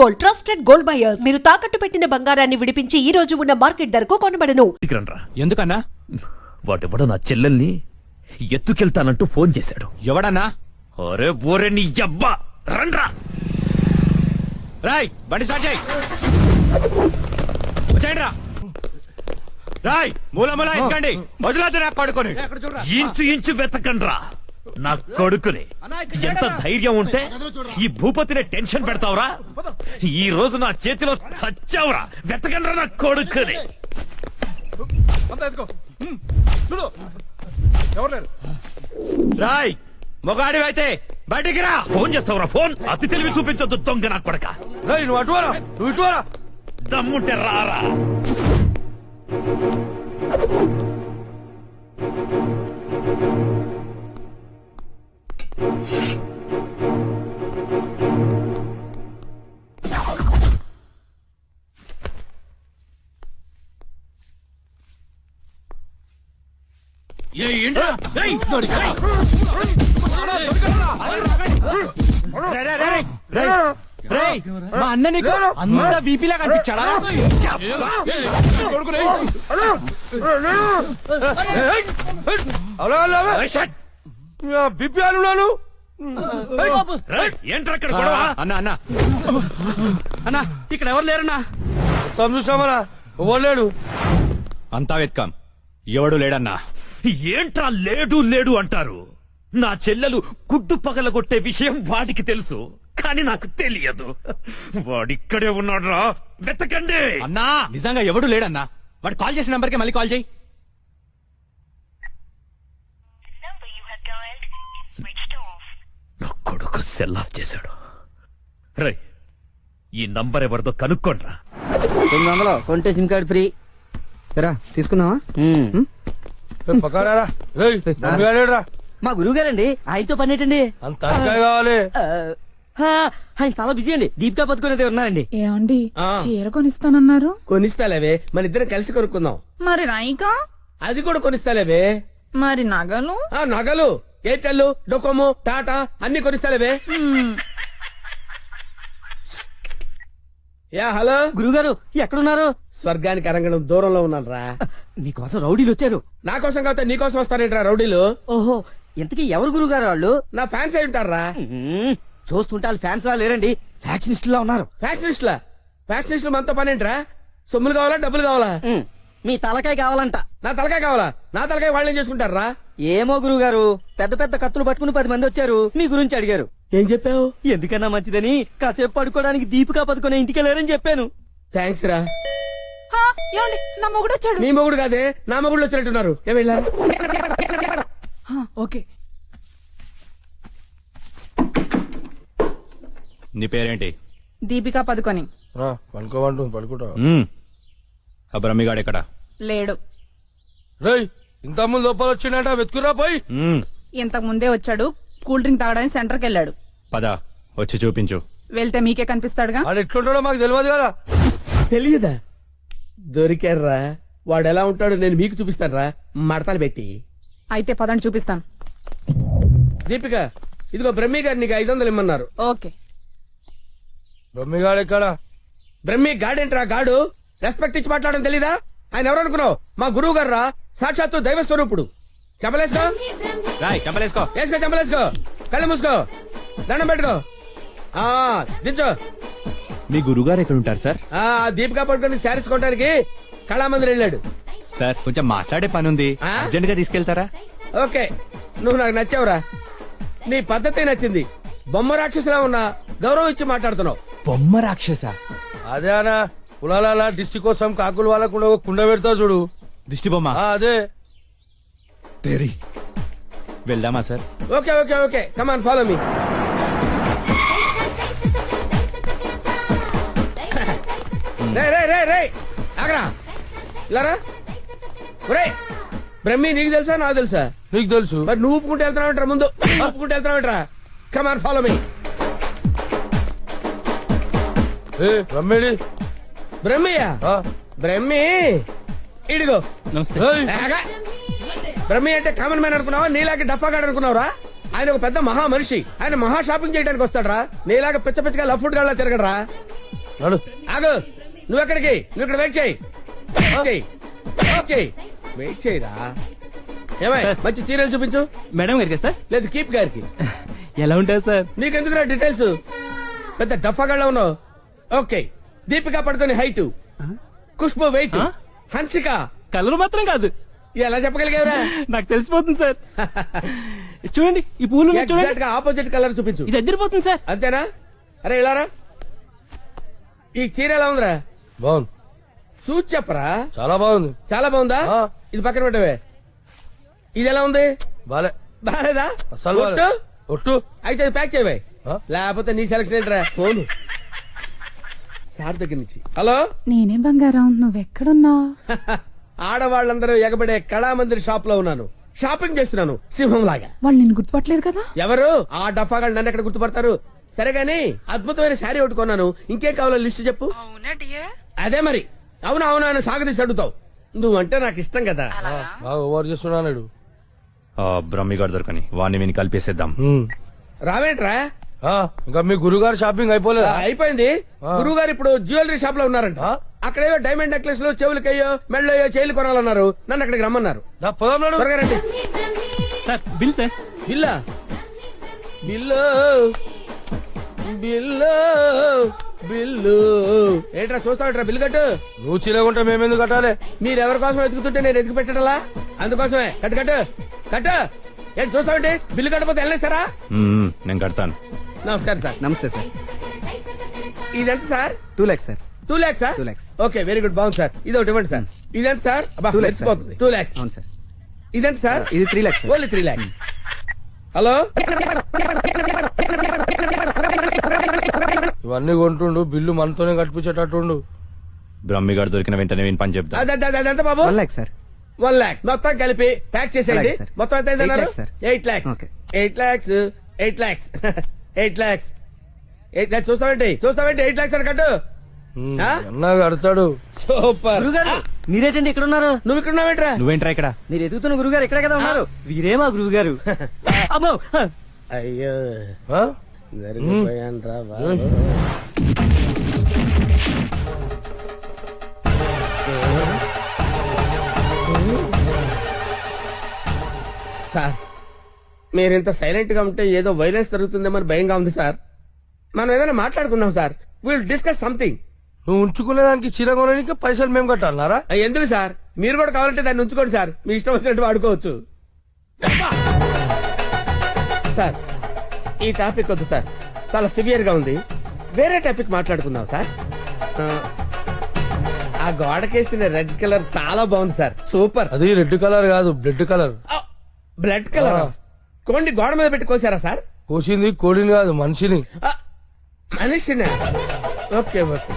Gold, trusted gold buyers. మీరు తాకట్టు పెట్టిన బంగారాన్ని విడిపించి ఈ రోజు ఉన్న మార్కెట్ ధరకు కొనబడను. ఎందుకన్నా? వాడెవడో నా చెల్లెల్ని ఎత్తుకెళ్తానంటూ ఫోన్ చేశాడు. ఎవడన్నా? అరే బోరే నీ అబ్బా, రండ్రా. రాయ్ బండి స్టార్ట్ చేయి. వచ్చేయండి రా. రాయ్ మూల మూల ఎక్కండి. వదిలేదు నా కొడుకుని. ఇంచు ఇంచు వెతకండ్రా నా కొడుకుని. ఎంత ధైర్యం ఉంటే ఈ భూపతిని టెన్షన్ పెడతావురా? ఈ రోజు నా చేతిలో చచ్చావురా. వెతకండ్రా నా కొడుకుని. రాయ్ మొగాడివైతే బయటికి రా. ఫోన్ చేస్తావురా? ఫోన్ అతి తెలివి చూపించొద్దు దొంగ నా కొడక. నువ్వు అటువరా, నువ్వు ఇటువరా. దమ్ముంటే రారా. మా అన్న నీకు అంత బీపీలా కనిపించాడా? బిపి అన్నాను. ఏంట్రా ఇక్కడ గొడవ? అన్న అన్న అన్న ఇక్కడ ఎవరు లేరన్నా? చూసామరా, ఇవ్వలేడు. అంతా వెత్కాం, ఎవడు లేడన్నా. ఏంట్రా లేడు లేడు అంటారు? నా చెల్లెలు గుడ్డు పగలగొట్టే విషయం వాడికి తెలుసు, కానీ నాకు తెలియదు. వాడిక్కడే ఉన్నాడ్రా, వెతకండి. అన్నా నిజంగా ఎవడు లేడన్నా. వాడు కాల్ చేసిన నంబర్కి మళ్ళీ కాల్ చేయి. నా కొడుకు సెల్ ఆఫ్ చేశాడు. రై ఈ నంబర్ ఎవరిదో కనుక్కోండ్రా. 900 కొంటే సిమ్ కార్డ్ ఫ్రీ. తీసుకున్నావా? పక్కరా రా. మా గురువు గారండి, ఆయనతో పని ఏంటండి? అంత కావాలి. ఆయన చాలా బిజీ అండి. దీపికా పదుకునేది ఉన్నారండి. ఏమండి చీర కొనిస్తానన్నారు? కొనిస్తాలేవే, మన ఇద్దరం కలిసి కొనుక్కుందాం. మరి రాయికా? అది కూడా కొనిస్తాలేవే. మరి నగలు? నగలు ఎయిర్టెల్, డొకోమో, టాటా అన్ని కొనిస్తాలేవే. యా హలో గురుగారు ఎక్కడున్నారు? స్వర్గానికి అరంగడం దూరంలో ఉన్నాను రా. మీకోసం రౌడీలు వచ్చారు. నా కోసం కాకపోతే నీ కోసం వస్తారేంట్రా రౌడీలు? ఓహో, ఇంతకీ ఎవరు గురుగారు వాళ్ళు? నా ఫ్యాన్స్ అయి ఉంటారా? చూస్తుంటే వాళ్ళు ఫ్యాన్స్ లా లేరండి, ఫ్యాక్షనిస్టులా ఉన్నారు. ఫ్యాక్షనిస్టులా? ఫ్యాక్షనిస్టులు మనతో పని ఏంట్రా? సొమ్ములు కావాలా, డబ్బులు కావాలా? మీ తలకాయ కావాలంట. నా తలకాయ కావాలా? నా తలకాయ వాళ్ళు ఏం చేసుకుంటారా? ఏమో గురుగారు, పెద్ద పెద్ద కత్తులు పట్టుకుని 10 మంది వచ్చారు, మీ గురించి అడిగారు. ఏం చెప్పావు? ఎందుకన్నా మంచిదని కాసేపు పడుకోవడానికి దీపికా పదుకునే ఇంటికి వెళ్ళారని చెప్పాను. థ్యాంక్స్ రా. ఏమండి నా మొగుడు వచ్చాడు. నీ మొగుడు కాదే, నా మొగుడు వచ్చినట్టున్నారు. ఏం వెళ్ళా? ఓకే. నీ పేరేంటి? దీపికా పదుకొని. పడుకోమంటు పడుకుంటా. ఆ బ్రహ్మిగాడు ఎక్కడ? లేడు. రేయ్ ఇంత ముందు లోపల వచ్చిండట, వెతుకురా పోయి. ఇంతకు ముందే వచ్చాడు, కూల్ డ్రింక్ తాగడానికి సెంటర్కి వెళ్ళాడు. పద వచ్చి చూపించు. వెళ్తే మీకే కనిపిస్తాడుగా. వాడు ఎట్లుంటాడో మాకు తెలియదు కదా. తెలియదా? దొరికారా? వాడు ఎలా ఉంటాడో నేను మీకు చూపిస్తాను రా, మడతలు పెట్టి. అయితే పదండి చూపిస్తాను. దీపిక, ఇదిగో బ్రహ్మి గారు నీకు 500 ఇమ్మన్నారు. ఓకే. బొమ్మిగాడు ఎక్కడ? బ్రహ్మి గాడేంట్రా గాడు? రెస్పెక్ట్ ఇచ్చి మాట్లాడడం తెలీదా? ఆయన ఎవరు అనుకున్నావు? మా గురువు గారు రా, సాక్షాత్తు దైవ స్వరూపుడు. చెప్పలేసుకో, రాయ్ చెప్పలేసుకో. వేసుకో, చెప్పలేసుకో. కళ్ళు మూసుకో, దండం పెట్టుకో. దించో. మీ గురుగారు ఎక్కడ ఉంటారు సార్? దీపికా పట్టుకొని శారీస్ కొనడానికి కళామందిర్ వెళ్ళాడు. సార్ కొంచెం మాట్లాడే పని ఉంది, అర్జెంట్ గా తీసుకెళ్తారా? ఓకే, నువ్వు నాకు నచ్చావురా. నీ పద్ధతి నచ్చింది. బొమ్మ రాక్షసులా ఉన్నా గౌరవం ఇచ్చి మాట్లాడుతున్నావు. బొమ్మ రాక్షస? అదే అనా, కులాల దిష్టి కోసం కాకులు వాళ్ళకుండా ఒక కుండ పెడతా చూడు, దిష్టి బొమ్మ. అదే. వెళ్దామా sir? Okay okay okay, come on follow me. రే రే రే రే ఆగరా, ఇలారా. ఒరే బ్రహ్మి, నీకు తెలుసా నాకు తెలుసా? నీకు తెలుసు. మరి నువ్వు ఊపుకుంటూ వెళ్తున్నావు ముందు, ఊపుకుంటూ వెళ్తున్నావు. Come on follow me. బ్రహ్మేడి? బ్రహ్మియా? బ్రహ్మి ఇడిగో. బ్రహ్మి అంటే కామన్ మ్యాన్ అనుకున్నావా? నీలాగే డఫాగాడు అనుకున్నావురా? ఆయన ఒక పెద్ద మహా మనిషి. ఆయన మహా షాపింగ్ చేయడానికి వస్తాడరా. నీలాగా పిచ్చ పిచ్చగా లఫ్ ఫుడ్ గా తిరగడరా. నడు ఆగు నువ్వు ఎక్కడికి నువ్వు ఇక్కడ వెయిట్ చేయి వెయిట్ చేయి వెయిట్ చేయి వెయిట్ చేయరా ఏమై మంచి సీరియల్ చూపించు మేడం గారికి సార్ లేదు కీప్ గారికి ఎలా ఉంటారు సార్? నీకెందుకురా డీటెయిల్స్ పెద్ద డఫాగాళ్ళ ఉన్నావు okay Deepika Padukone height Khushbu weight Hansika colour మాత్రం కాదు, ఎలా చెప్పగలిగావురా నాకు తెలిసిపోతుంది సార్. చూడండి ఈ పూలు ఉన్నాయి చూడండి, ఎగ్జాక్ట్ గా ఆపోజిట్ కలర్ చూపించు ఇది ఎదిరిపోతుంది సార్. అంతేనా అరే ఇలారా ఈ చీర ఎలా ఉందిరా బాగుంది, చూసి చెప్పరా చాలా బాగుంది. చాలా బాగుందా ఆ. ఇది పక్కన పెట్టవే ఇది ఎలా ఉంది బాలే, బాలేదా అస్సలు బాలే. ఒట్టు? ఒట్టు అయితే అది ప్యాక్ చేయవే ఆ? లేకపోతే నీ సెలక్షన్ ఏంట్రా ఫోన్ సార్ దగ్గర నుంచి హలో నేనే బంగారం నువ్వెక్కడున్నావు? ఆడవాళ్ళందరూ ఎగబడే కళామందిర్ షాప్ లో ఉన్నాను షాపింగ్ చేస్తున్నాను సింహం లాగా వాళ్ళు నిన్ను గుర్తుపట్టలేదు కదా? ఎవరు ఆ డఫాగాళ్ళు నన్ను ఎక్కడ గుర్తుపడతారు సరే గాని అద్భుతమైన శారీ ఒకటి కొన్నాను ఇంకేం కావాలో లిస్ట్ చెప్పు అదే మరి అవును అవును అని సాగదీసి అడుగుతావు నువ్వంటే నాకు ఇష్టం కదా బాగా ఓవర్ చేస్తున్నాడు. బ్రహ్మిగాడు దొరకని వాడిని విని కలిపేసేద్దాం. రావేంట్రా ఇంకా మీ గురుగారు షాపింగ్ అయిపోలేదా? అయిపోయింది ఆ. గురువు గారు ఇప్పుడు జ్యువెలరీ షాప్ లో ఉన్నారంట ఆ? అక్కడేవో డైమండ్ నెక్లెస్ లో చెవులకయ్యో మెళ్ళయ్యో చైలు కొనాలన్నారు నన్ను అక్కడికి రమ్మన్నారు దా, పోదాం నాడు. త్వరగా రండి సార్ బిల్ సార్. బిల్లా బిల్లు బిల్లు బిల్లు ఏంట్రా చూస్తావుట్రా బిల్లు కట్టు నువ్వు చీలకుంటే మేమెందుకు కట్టాలి? మీరెవరి కోసం వెతుకుతుంటే నేను ఎతికి పెట్టడలా అందుకోసమే కట్టు కట్టు కట్టు ఏంటి చూస్తావంటే బిల్లు కట్టకపోతే వెళ్ళేస్తారా నేను కడతాను. నమస్కారం సార్ నమస్తే సార్. ఇదెంత sir 2 lakhs sir. 2 lakhs sir 2 lakhs. Okay very good బాగుంది సార్ ఇది ఒకటి ఇవ్వండి సార్ ఇదెంత సార్ 2 lakhs సార్. 2 lakhs అవును సార్. ఇదెంత సార్ ఇది 3 lakhs sir. Only 3 lakhs hello ఇవన్నీ కొంటుండు, బిల్లు మనతోనే కట్టించేటట్టుండు. బ్రహ్మిగాడు దొరికిన వెంటనే విని పని చెప్తా. అదంత బాబు 1 lakh సార్. 1 lakh మొత్తం కలిపి ప్యాక్ చేసేయండి అలాగే సార్. మొత్తం ఎంత అయింది 8 అన్నారు lakhs sir. 8 lakhs okay. 8 lakhs 8 lakhs 8 lakhs 8 lakhs చూస్తావేంటి 8 lakhs అని కట్టు ఆ? అన్నా కడతాడు. సూపర్ గురుగారు మీరేటండి ఇక్కడ ఉన్నారు? నువ్వు ఇక్కడ ఉన్నావేంట్రా నువ్వేంట్రా ఇక్కడ? మీరు ఎదుగుతున్న గురుగారు ఇక్కడే కదా ఉన్నారు. వీరే మా గురువు గారు. అమ్మో అయ్యో ఆ? జరిగిపోయాన్రా బాబు. సార్ మీరింత సైలెంట్ గా ఉంటే ఏదో వైలెన్స్ జరుగుతుందేమని భయంగా ఉంది సార్ మనం ఏదైనా మాట్లాడుకుందాం సార్ విల్ డిస్కస్ సంథింగ్ నువ్వు ఉంచుకునే దానికి చీర కొనడానికి పైసలు మేము కట్టాలన్నారా? ఎందుకు సార్ మీరు కూడా కావాలంటే దాన్ని ఉంచుకోండి సార్ మీ ఇష్టం వచ్చినట్టు వాడుకోవచ్చు సార్ ఈ టాపిక్ వద్దు సార్ చాలా సివియర్ గా ఉంది వేరే టాపిక్ మాట్లాడుకుందాం సార్ ఆ గోడకేసిన రెడ్ కలర్ చాలా బాగుంది సార్ సూపర్ అది రెడ్ కలర్ కాదు, బ్లడ్ కలర్. బ్లడ్ కలర్ ఆ. కోండి గోడ మీద పెట్టి కోసారా సార్ కోసింది కోడిని కాదు, మనిషిని. ఆ, మనిషినా ఓకే ఓకే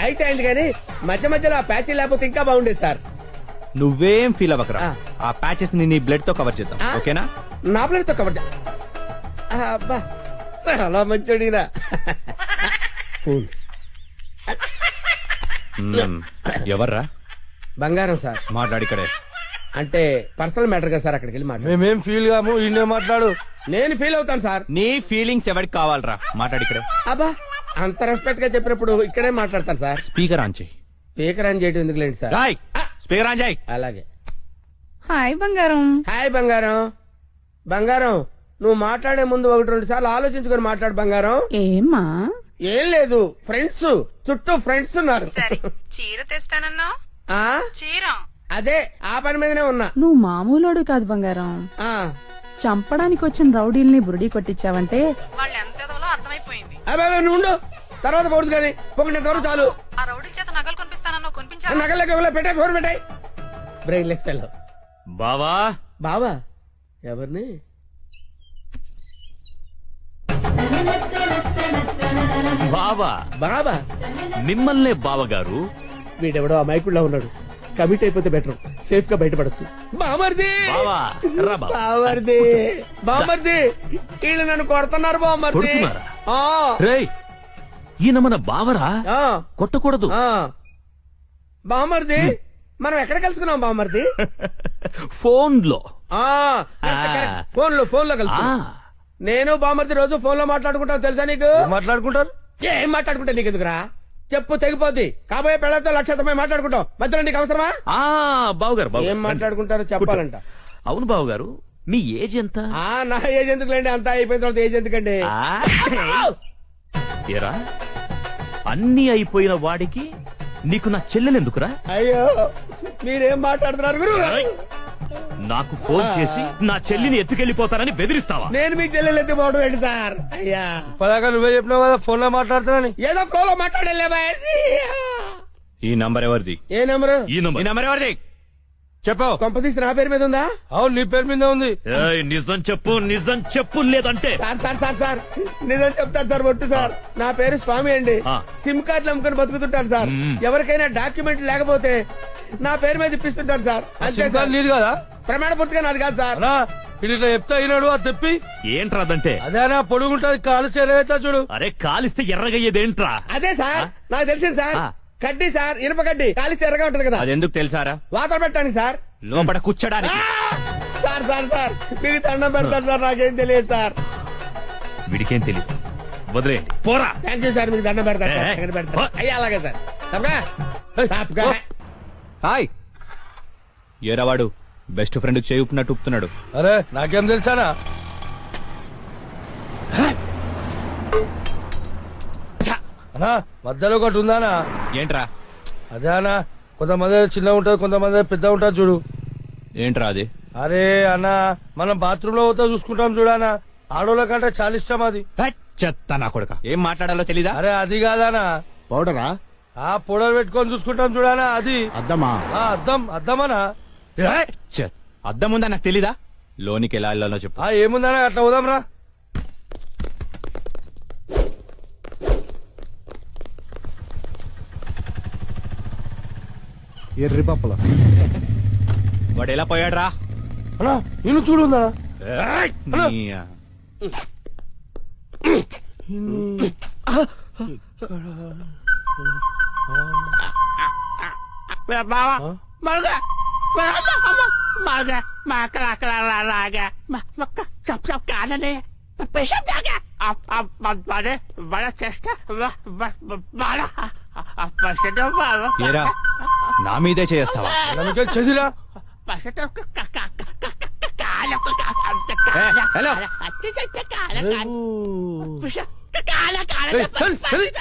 అయితే అయింది కానీ మధ్య మధ్యలో ఆ ప్యాచీ లేకపోతే ఇంకా బాగుండేది సార్ నువ్వేం ఫీల్ అవ్వకరా ఆ. ఆ ప్యాచెస్ ని నీ బ్లడ్ తో కవర్ చేద్దాం ఆ? ఓకేనా? నా ప్లేట్ తో కవర్ అబ్బా చాలా మంచోడినా ఫోన్ ఎవర్రా బంగారం సార్ మాట్లాడిక్కడే? అంటే పర్సనల్ మ్యాటర్ కదా సార్ అక్కడికి వెళ్ళి మాట్లాడు మేమేం ఫీల్ కాము, ఈయనే మాట్లాడు. నేను ఫీల్ అవుతాను సార్ నీ ఫీలింగ్స్ ఎవరికి కావాలరా? మాట్లాడిక్కడే. అబ్బా అంత రెస్పెక్ట్ గా చెప్పినప్పుడు ఇక్కడే మాట్లాడతాను సార్ స్పీకర్ ఆన్ చేయి. స్పీకర్ అని చేయడం ఎందుకు లేండి సార్ రాయ్ స్పీకర్ ఆన్ చేయి. అలాగే హాయ్ బంగారం. హాయ్ బంగారం బంగారం నువ్వు మాట్లాడే ముందు 1-2 సార్లు ఆలోచించుకొని మాట్లాడు బంగారం ఏమ్మా? ఏం లేదు ఫ్రెండ్స్ చుట్టూ ఫ్రెండ్స్ ఉన్నారు చీర తెస్తానన్నా? ఆ చీర అదే ఆ పని మీదనే ఉన్నా నువ్వు మామూలోడు కాదు బంగారం. ఆ చంపడానికి వచ్చిన రౌడీల్ని బురుడి కొట్టించావంటే అబ్బే నువ్వు ఉండు. తర్వాత పడుతుంది కానీ పొగిన తర్వాత చాలు ఆ రౌడీల చేత నగలు కొనిపిస్తానన్నా కొనిపించా? నగలకి పెట్టాయి ఫోన్ పెట్టాయి బ్రెయిన్ లెస్ ఫెల్లో బావా బావా ఎవరిని బావా బాబా మిమ్మల్నే బావగారు. వీడెవడో ఆ మైకుల్లో ఉన్నాడు కమిట్ అయిపోతే బెటర్ సేఫ్ గా బయటపడచ్చు బామర్ది బావా రా బావా. బామర్ది బామర్ది వీళ్ళు నన్ను కొడుతున్నారు బామర్ది కొడుతున్నారా? ఆ, రేయ్ ఈయన మన బావరా, ఆ, కొట్టకూడదు. ఆ. బామర్ది మనం ఎక్కడ కలుసుకున్నాం బామర్ది ఫోన్ లో. ఆ, కరెక్ట్, కరెక్ట్. ఫోన్ లో కలిసి నేను బామర్ది రోజు ఫోన్ లో మాట్లాడుకుంటాను తెలుసా నీకు ఏం మాట్లాడుకుంటారు? ఏం మాట్లాడుకుంటా నీకు ఎందుకురా చెప్పు తెగిపోద్ది. కాబోయే పెళ్లతో లక్షతమై మాట్లాడుకుంటాం. మధ్యలో నీకు అవసరమా? బావుగారు బావు ఏం మాట్లాడుకుంటారో చెప్పాలంట. అవును బావుగారు, మీ ఏజ్ ఎంత? నా ఏజ్ ఎందుకులేండి, అంతా అయిపోయిన తర్వాత ఏజ్ ఎందుకండి? ఏరా, అన్ని అయిపోయిన వాడికి నీకు నా చెల్లెలెందుకురా? అయ్యో మీరేం మాట్లాడుతున్నారు గురు? నాకు ఫోన్ చేసి నా చెల్లిని ఎత్తుకెళ్లిపోతానని బెదిరిస్తావా? నేను మీకు చెల్లెలు ఎత్తిపోవడం ఏంటి సార్? అయ్యా పదాక నువ్వే చెప్పినావు కదా ఫోన్ లో మాట్లాడుతున్నాని. ఏదో ఫ్లోలో మాట్లాడలే. ఈ నంబర్ ఎవరిది? ఏ నెంబరు? ఈ ఈ నంబర్. నంబర్ ఎవరిది చెప్పు. కొంప తీసి నా పేరు మీద ఉందా? అవును నీ పేరు మీద ఉంది. ఏయ్, నిజం చెప్పు, నిజం చెప్పు, లేదంటే సార్ సార్ సార్ సార్ నిజం చెప్తాను సార్. ఒట్టు సార్, నా పేరు స్వామి అండి. ఆ. సిమ్ కార్డులు అమ్ముకొని బతుకుతుంటాను సార్. మ్మ్. ఎవరికైనా డాక్యుమెంట్ లేకపోతే నా పేరు మీద ఇప్పిస్తుంటాను సార్. అంతే సిమ్ సార్. కార్డు నీది కదా ప్రమాణ పూర్తిగా నాది కాదు సార్. అన్నా ఇది ఇట్లా చెప్తా అయినాడు అది తెప్పి. ఏంట్రాదంటే? అదేనా పొడుగుంటది కాలు చేరవేస్తా చూడు. అరే, కాలిస్తే ఎర్రగయ్యేదేంట్రా? అదే సార్ నాకు తెలిసింది సార్. ఆ. కడ్డీ సార్, ఇనుప కడ్డీ కాలిస్తే ఎర్రగా ఉంటది కదా. అది ఎందుకు తెలుసారా? వాతలు పెట్టండి సార్. లోపల కూర్చోడానికి. సార్ సార్ సార్ మీకు దండం పెడతాను సార్. నాకేం తెలియదు సార్. వీడికేం తెలియదు, వదిలేయండి. పోరా. Thank you sir. మీకు దండం పెడతాను సార్. ఏ, ఏ. ఎక్కడ పెడతాను? అయ్యా అలాగే సార్. తప్పగా? తప్పగా? హాయ్, ఏరావాడు బెస్ట్ ఫ్రెండ్ చేయి ఊపినట్టు ఊపుతున్నాడు. అరే నాకేం తెలుసానా? అన్నా మధ్యలో ఒకటి ఉందానా? ఏంట్రా? అదే అన్నా కొంతమంది చిన్న ఉంటది, కొంతమంది పెద్ద ఉంటది చూడు. ఏంట్రా అది? అరే అన్నా మనం బాత్రూమ్ లో పోతా చూసుకుంటాం చూడనా, ఆడోళ్ళ కంటే చాలా ఇష్టం అది. చెత్త నా కొడుక, ఏం మాట్లాడాలో తెలీదా? అరే అది కాదానా, పౌడరా? ఆ పొడలు పెట్టుకొని చూసుకుంటాం చూడనా అది. అద్దమా? అద్దం అద్దమనా? చెత్త. అద్దం ఉందా నాకు తెలీదా? లోనికి ఎలా వెళ్ళాలో చెప్పు. ఏముందనా అట్లా పోదాం రా. ఎర్రి పప్పల వాడు ఎలా పోయాడ్రా? అన్నా నేను చూడుందా? ఏరా, నా మీదే చేస్తావా? నమ్మకే చదిరా.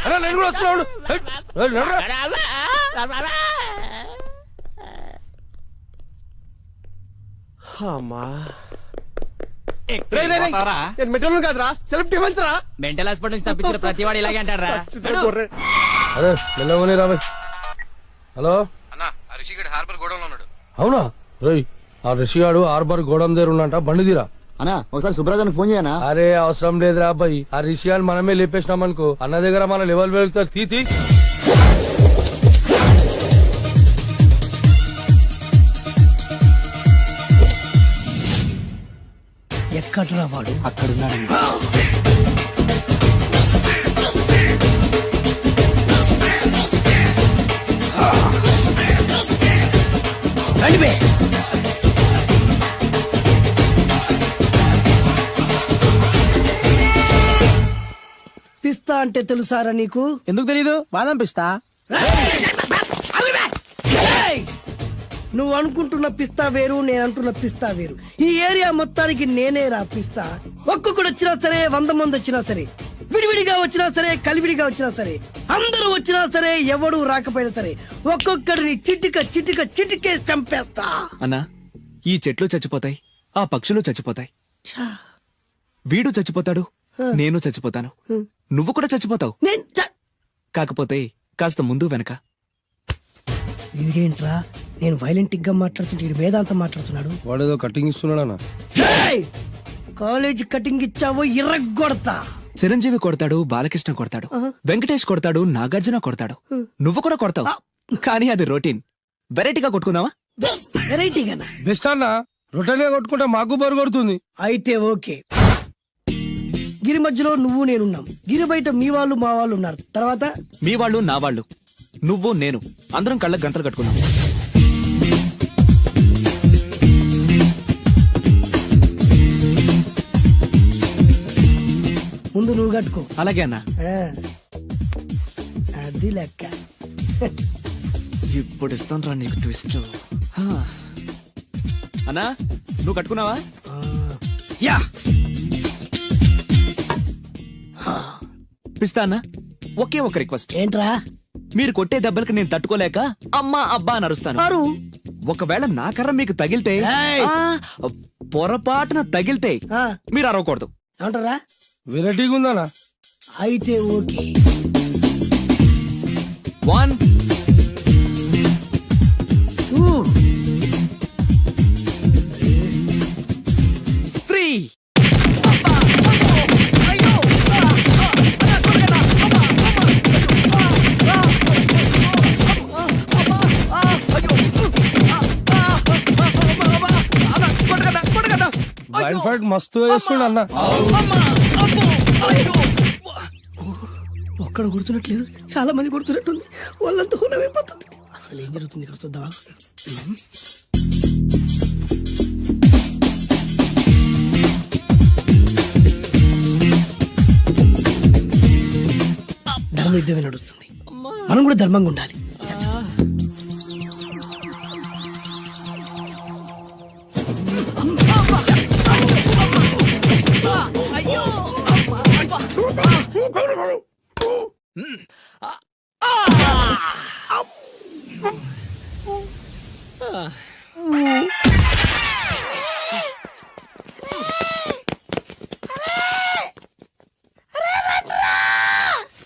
హలో, నేను కూడా వస్తున్నాడు. నేను మెట్రోలు కాదురా, సెల్ఫ్ డిఫెన్స్ రా. మెంటల్ హాస్పిటల్ నుంచి తప్పించిన ప్రతి వాడు ఇలాగే అంటారా? అరే మెల్లవని రాబోయ్. హలో అవునా? రోయ్ ఆ రిషిగాడు హార్బర్ గోడం దగ్గర ఉన్నంట, బండి తీరా. అన్నా ఒకసారి సుబ్రాజానికి ఫోన్ చేయనా? అరే అవసరం లేదురా అబ్బాయి, ఆ రిషిగాని మనమే లేపేసినాం అనుకో, అన్న దగ్గర మన లెవెల్ వెళ్తారు. తీ ఎక్కడ్రా వాడు? అక్కడున్నాడు. పిస్తా అంటే తెలుసారా నీకు? ఎందుకు తెలీదు? బాదం పిస్తా. నువ్వు అనుకుంటున్న పిస్తా వేరు, నేను అంటున్న పిస్తా వేరు. ఈ ఏరియా మొత్తానికి నేనే రా పిస్తా. ఒక్కొక్కడు వచ్చినా సరే, 100 మంది వచ్చినా సరే, విడివిడిగా వచ్చినా సరే, కలివిడిగా వచ్చినా సరే, అందరూ వచ్చినా సరే, ఎవడు రాకపోయినా సరే, ఒక్కొక్కడిని చిటిక చిటిక చిటికేసి చంపేస్తా. అన్నా ఈ చెట్లు చచ్చిపోతాయి, ఆ పక్షులు చచ్చిపోతాయి, వీడు చచ్చిపోతాడు, నేను చచ్చిపోతాను, నువ్వు కూడా చచ్చిపోతావు. కాకపోతే కాస్త ముందు వెనక. వీడేంట్రా నేను వైలెంటిక్ గా మాట్లాడుతుంటే వీడు వేదాంతం మాట్లాడుతున్నాడు. వాడేదో కటింగ్ ఇస్తున్నాడా? కాలేజ్ కటింగ్ ఇచ్చావో ఇర్రగొడతా. చిరంజీవి కొడతాడు, బాలకృష్ణ కొడతాడు, వెంకటేష్ కొడతాడు, నాగార్జున కొడతాడు, నువ్వు కూడా కొడతావు. కానీ అది రొటీన్. వెరైటీగా కొట్టుకుందామా? వెరైటీగానా? బెస్ట్ అన్న, రొట్టెలుగా కొట్టుకుంటే మాకు బరు కొడుతుంది. అయితే ఓకే. గిరి మధ్యలో నువ్వు నేనున్నాం, గిరి బయట మీ వాళ్ళు మా వాళ్ళు ఉన్నారు, తర్వాత మీ వాళ్ళు నా వాళ్ళు, నువ్వు నేను, అందరం కళ్ళకు గంటలు కట్టుకుందాం. ముందు నువ్వు కట్టుకో. అలాగే అన్నా. ఆ. అది లెక్క. ఇప్పుడు ఇస్తాను రా నీకు ట్విస్ట్. అన్నా నువ్వు కట్టుకున్నావా? యా పిస్తా అన్నా, ఒకే ఒక రిక్వెస్ట్. ఏంట్రా? మీరు కొట్టే దెబ్బలకి నేను తట్టుకోలేక అమ్మా అబ్బా అని అరుస్తాను. అరు ఒకవేళ నా కర్ర మీకు తగిలితే, ఏయ్! పొరపాటున తగిలితే ఆ, మీరు అరవకూడదు. ఏమంటారా? వెరైటీగా ఉందానా? అయితే ఓకే. 1 ఊ, 3 బ్లైండ్ ఫైట్ మస్తు వేస్తుండ అన్న. ఒక్కడ గుర్తున్నట్లేదు, చాలా మంది గుర్తున్నట్టుంది. వాళ్ళంతా హులమైపోతుంది. అసలు ఏం జరుగుతుంది ఇక్కడ చూద్దామా? ధర్మ యుద్ధమే నడుస్తుంది. మనం కూడా ధర్మంగా ఉండాలి. చచ్చా.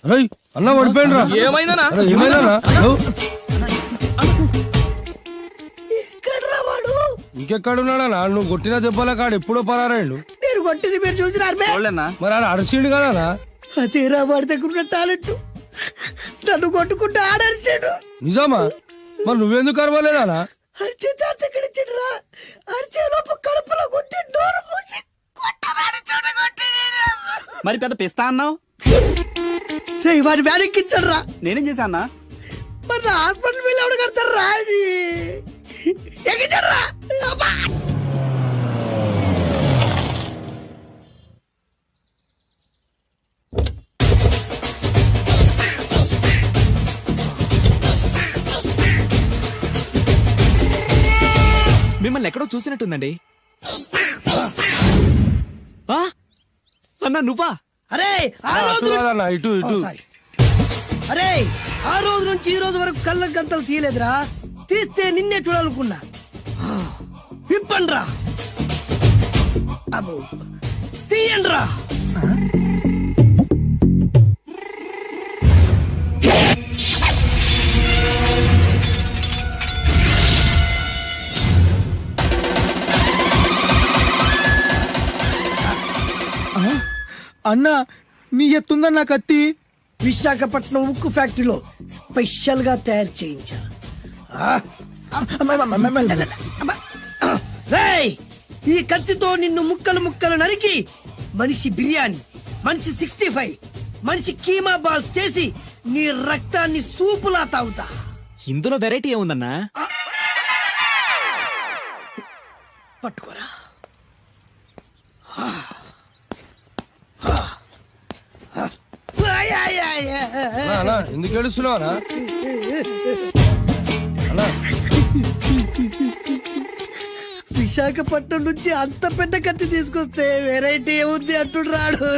అరే అన్న పడిపోయిండ్రా. ఏమైందనా? అరే ఏమైందన్నా? ఎక్కడ్రా వాడు? ఇంకెక్కడున్నాడనా? నువ్వు కొట్టిన దెబ్బల కాడు ఎప్పుడో పరారాయండు. నేను కొట్టింది మీరు చూసినారు బే? మరి ఆడ అరిసిండు కదనా? అదేరా వాడి దగ్గర ఉన్న టాలెంట్. నన్ను కొట్టుకుంటూ ఆడరిచాడు. నిజమా? మరి నువ్వెందుకు అరవలేదానా? అరిచే ఛాన్స్ ఎక్కడ ఇచ్చాడురా? అరిచే లోపు కడుపులో కొట్టి నోరు మూసి కొట్టరాని చోట కొట్టి మరి పెద్ద పిస్తా అన్నావు, వాడి వ్యాధికి ఇచ్చాడురా. నేనేం చేశానా? మరి నా హాస్పిటల్ బిల్ ఎవడు కడతారు రా? ఎక్కించాడురా. అబ్బా! మిమ్మల్ని ఎక్కడో చూసినట్టుందండి. ఆ? అన్నా నువ్వా? అరే ఆ రోజు అటు కాదన్నా, ఇటు ఇటు. సారీ. అరే ఆ రోజు నుంచి ఈ రోజు వరకు కళ్ళ గంతలు తీయలేదురా. తీస్తే నిన్నే చూడాలనుకున్నా. విప్పండ్రా. అబ్బో తీయండ్రా. అన్నా నీ ఎత్తుందన్న కత్తి. విశాఖపట్నం ఉక్కు ఫ్యాక్టరీలో స్పెషల్ గా తయారు చేయించా. రేయ్, ఈ కత్తితో నిన్ను ముక్కలు ముక్కలు నరికి మనిషి బిర్యానీ, మనిషి 65, మనిషి కీమా బాల్స్ చేసి నీ రక్తాన్ని సూపులా తాగుతా. ఇందులో వెరైటీ ఏముందన్నా? పట్టుకోరా. అన్నా ఎందుకు ఏడుస్తున్నావునా? విశాఖపట్నం నుంచి అంత పెద్ద కత్తి తీసుకొస్తే వెరైటీ ఏముంది అంటుడు రాడు.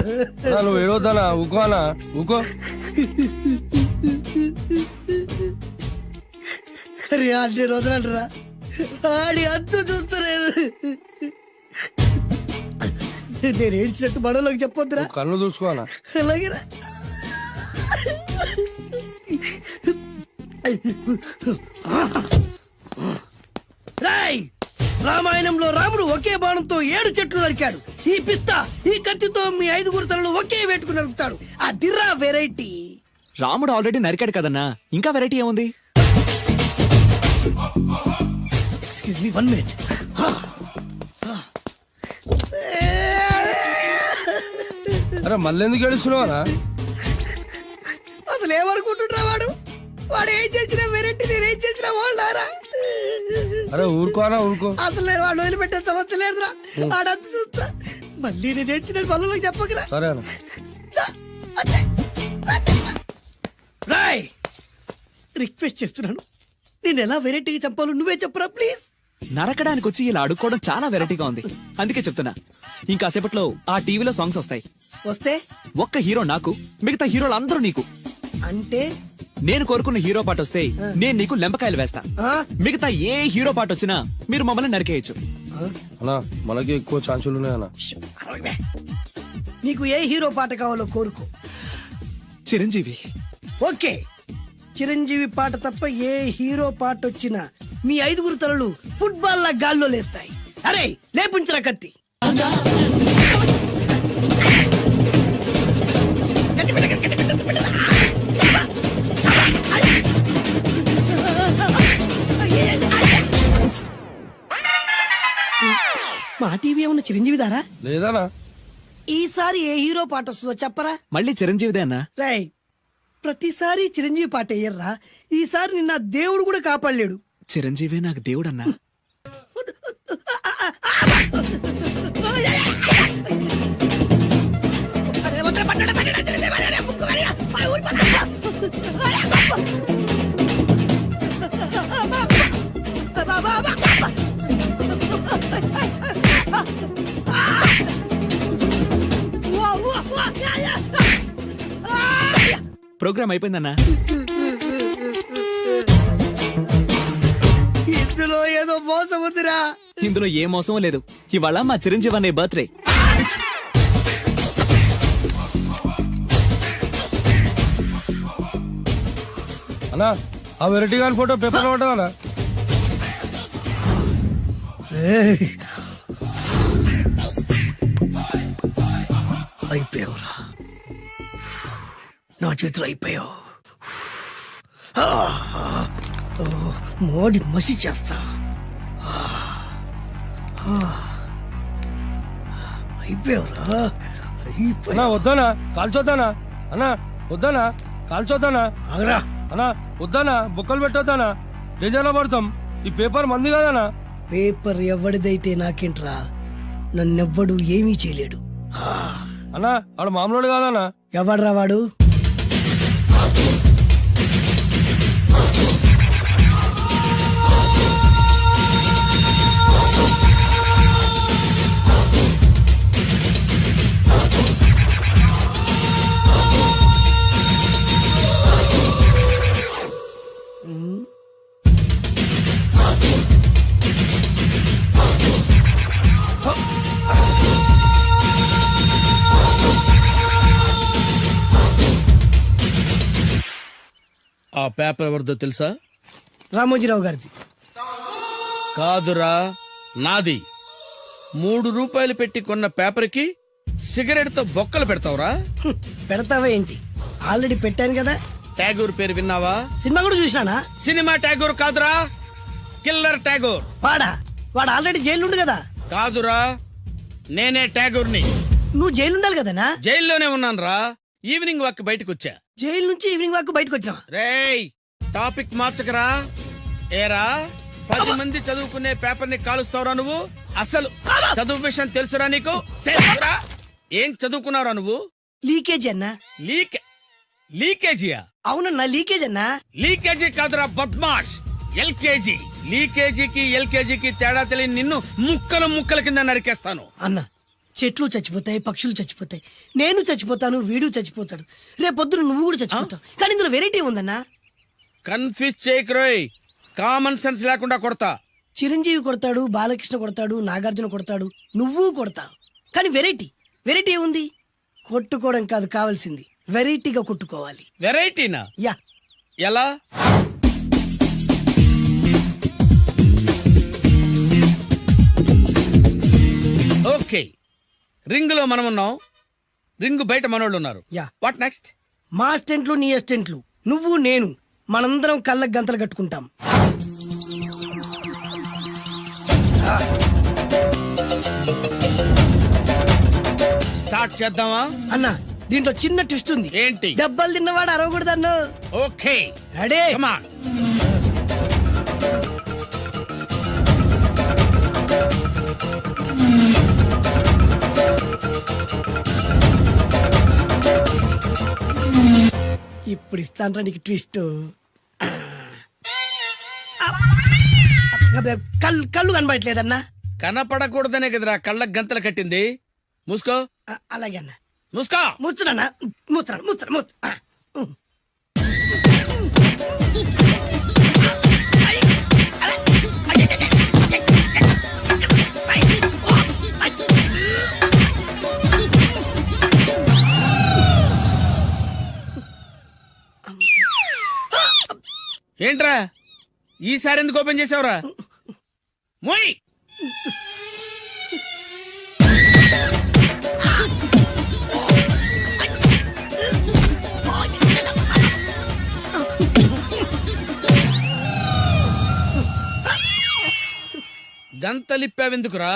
అన్నా, నువ్వు ఏడవద్దానా? ఊకో అన్నా, ఊకో. అరే అన్ని రోజులంటరా ఆడి అంతు చూస్తలేదు. నేను ఏడ్చినట్టు మనలోకి చెప్పొద్దురా. నువ్వు కన్ను చూసుకోనా? అలాగేరా. రాయ్, రామాయణంలో రాముడు ఒకే బాణంతో 7 చెట్లు నరికాడు. ఈ పిస్తా ఈ కత్తితో మీ 5 తలలు ఒకే వేటుకు నరుకుతాడు. ఆ దిర్రా వెరైటీ. రాముడు ఆల్రెడీ నరికాడు కదన్నా, ఇంకా వెరైటీ ఏముంది? Excuse me 1 minute. అరే మళ్ళీ ఎందుకు ఏడుస్తున్నావునా? అసలు ఏమనుకుంటుండ్రా వాడు? వాడు ఏం చేసిన వెరైటీ, నేను ఏం చేసిన వాళ్ళారా? అరే ఊరుకోనా, ఊరుకో. అసలు నేను వాడు వదిలిపెట్టే సమస్య లేదురా. ఆడంత చూస్తా. మళ్ళీ నేను ఏడ్చిన పనులకు చెప్పకరా. సరే అన్న. రాయ్, రిక్వెస్ట్ చేస్తున్నాను, నేను ఎలా వెరైటీగా చంపాలో నువ్వే చెప్పరా ప్లీజ్. నరకడానికి వచ్చి ఇలా అడుక్కోవడం చాలా వెరైటీగా ఉంది. అందుకే చెప్తున్నా, ఇంకాసేపట్లో ఆ టీవీలో సాంగ్స్ వస్తాయి. వస్తే ఒక్క హీరో నాకు, మిగతా హీరోలు అందరూ నీకు. అంటే నేను కోరుకున్న హీరో పాట వస్తే నేను నీకు లెంపకాయలు వేస్తా. ఆ? మిగతా ఏ హీరో పాట వచ్చినా మీరు మమ్మల్ని నరికేయచ్చు. అన్నా మనకి ఎక్కువ ఛాన్సులు ఉన్నాయన్నా. నీకు ఏ హీరో పాట కావాలో కోరుకో. చిరంజీవి. ఓకే, చిరంజీవి పాట తప్ప ఏ హీరో పాట వచ్చినా మీ 5 తలలు ఫుట్బాల్ లా గాల్లో లేస్తాయి. అరే లేపుంచరా కత్తి. మా టీవీ ఏమన్నా చిరంజీవి దారా? లేదనా? ఈసారి ఏ హీరో పాట వస్తుందో చెప్పరా? మళ్ళీ చిరంజీవిదే అన్నా. రై, ప్రతిసారి చిరంజీవి పాట వేయర్రా. ఈసారి నిన్న దేవుడు కూడా కాపాడలేడు. చిరంజీవే నాకు దేవుడన్నా. ప్రోగ్రామ్ అయిపోయిందన్నా. ఇందులో ఏదో మోసం ఉందిరా. ఇందులో ఏ మోసం లేదు. ఇవాళ మా చిరంజీవి అనే బర్త్డే. అన్నా ఆ వెరైటీ గాని ఫోటో పేపర్ లో పడ్డా? అయిపోయావురా, నా చేతిలో అయిపోయావు. మోడి మసి చేస్తా. అయిపోయావురా, అన్నా వద్దానా? కాల్చొద్దానా? అన్నా వద్దానా? కాల్చొద్దానా? ఆగరా. అన్నా వద్దానా? బుక్కలు పెట్టొద్దానా? డేంజర్ లో పడతాం. ఈ పేపర్ మంది కాదనా? పేపర్ ఎవడిదైతే నాకేంట్రా, నన్నెవ్వడు ఏమీ చేయలేడు. అన్నా ఆడు మామూలు కాదనా? ఎవడ్రా వాడు? ఆ పేపర్ ఎవరిదో తెలుసా? రామోజీరావు గారిది. కాదురా, నాది. 3 రూపాయలు పెట్టి కొన్న పేపర్ కి సిగరెట్ తో బొక్కలు పెడతావురా? పెడతావా ఏంటి? ఆల్రెడీ పెట్టాను కదా. ట్యాగూర్ పేరు విన్నావా? సినిమా కూడా చూసినానా? సినిమా ట్యాగూర్ కాదురా, కిల్లర్ ట్యాగూర్. వాడు ఆల్రెడీ జైలు ఉండు కదా. కాదురా, నేనే ట్యాగూర్ని. నువ్వు జైలు ఉండాలి కదనా? జైల్లోనే ఉన్నాను రా. ఈవినింగ్ వాక్ బయటకు వచ్చా. జైలు నుంచి ఈవినింగ్ వాక్ బయటకు వచ్చినా. రేయ్, టాపిక్ మార్చకరా. ఏరా, 10 మంది చదువుకునే పేపర్ ని కాలుస్తావురా నువ్వు? అసలు చదువు విషయం తెలుసురా నీకు? తెలుసురా? ఏం చదువుకున్నావురా నువ్వు? లీకేజ్ అన్నా. లీకేజీయా? అవునన్నా, లీకేజ్ అన్నా. లీకేజీ కాదురా బద్మాష్, ఎల్కేజీ. లీకేజీకి ఎల్కేజీకి తేడా తెలియని నిన్ను ముక్కలు ముక్కల కింద నరికేస్తాను. అన్న, చెట్లు చచ్చిపోతాయి, పక్షులు చచ్చిపోతాయి, నేను చచ్చిపోతాను, వీడు చచ్చిపోతాడు, రేపొద్దున నువ్వు కూడా చచ్చిపోతావు. కానీ ఇందులో వెరైటీ ఉందన్నా. కన్ఫ్యూజ్ చేయకురోయ్, కామన్ సెన్స్ లేకుండా కొడతా. చిరంజీవి కొడతాడు, బాలకృష్ణ కొడతాడు, నాగార్జున కొడతాడు, నువ్వు కొడతావు. కానీ వెరైటీ ఉంది. కొట్టుకోవడం కాదు కావాల్సింది, వెరైటీగా కొట్టుకోవాలి. వెరైటీనా? యా. ఎలా? ఓకే, రింగ్ లో మనం ఉన్నాం, రింగ్ బయట మనోళ్ళు ఉన్నారు. యా. What next? మా అసిస్టెంట్లు, నీ అసిస్టెంట్లు, నువ్వు నేను, మనందరం కళ్ళకు గంతలు కట్టుకుంటాం. స్టార్ట్ చేద్దామా? అన్న, దీంట్లో చిన్న ట్విస్ట్ ఉంది. ఏంటి? దెబ్బలు తిన్నవాడు అరవకూడదన్ను. Okay, ready? Come on. ఇప్పుడు ఇస్తాను నీకు ట్విస్ట్. కళ్ళు కనబడట్లేదన్నా. కనపడకూడదనే కదరా కళ్ళకు గంతలు కట్టింది. మూసుకో. అలాగే అన్న. మూసుకో. ముచ్చునన్నా, ముచ్చున. ఏంట్రా ఈసారి ఎందుకు ఓపెన్ చేసావురా? మోయ్. గంతలిప్పావెందుకురా?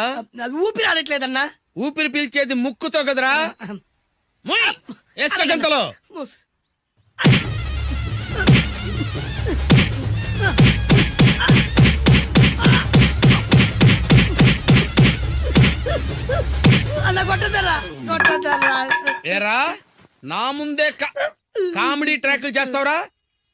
ఊపిరి ఆడట్లేదన్నా. ఊపిరి పీల్చేది ముక్కుతో కదరా. మోయ్. వేసుకో గంతలో. అన్న కొట్టదరా. ఏరా నా ముందే కామెడీ ట్రాక్లు చేస్తావురా?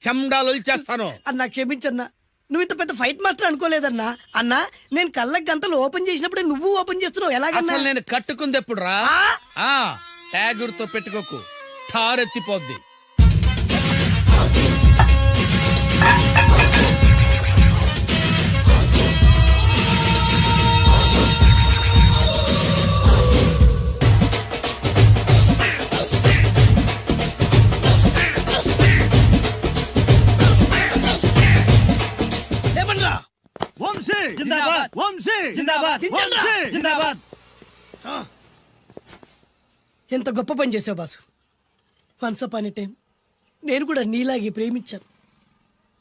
చెమ్డాలు చేస్తాను. అన్న క్షమించన్నా, నువ్వు ఇంత పెద్ద ఫైట్ మాస్టర్ అనుకోలేదన్నా. అన్నా నేను కళ్ళకి గంతలు ఓపెన్ చేసినప్పుడే నువ్వు ఓపెన్ చేస్తున్నావు, ఎలాగన్నా? అసలు నేను కట్టుకుంది ఎప్పుడు రా? ట్యాగుర్తో పెట్టుకోకు, ఠారెత్తిపోద్ది. ఎంత గొప్ప పని చేసావు boss. Once upon a time నేను కూడా నీలాగే ప్రేమించాను.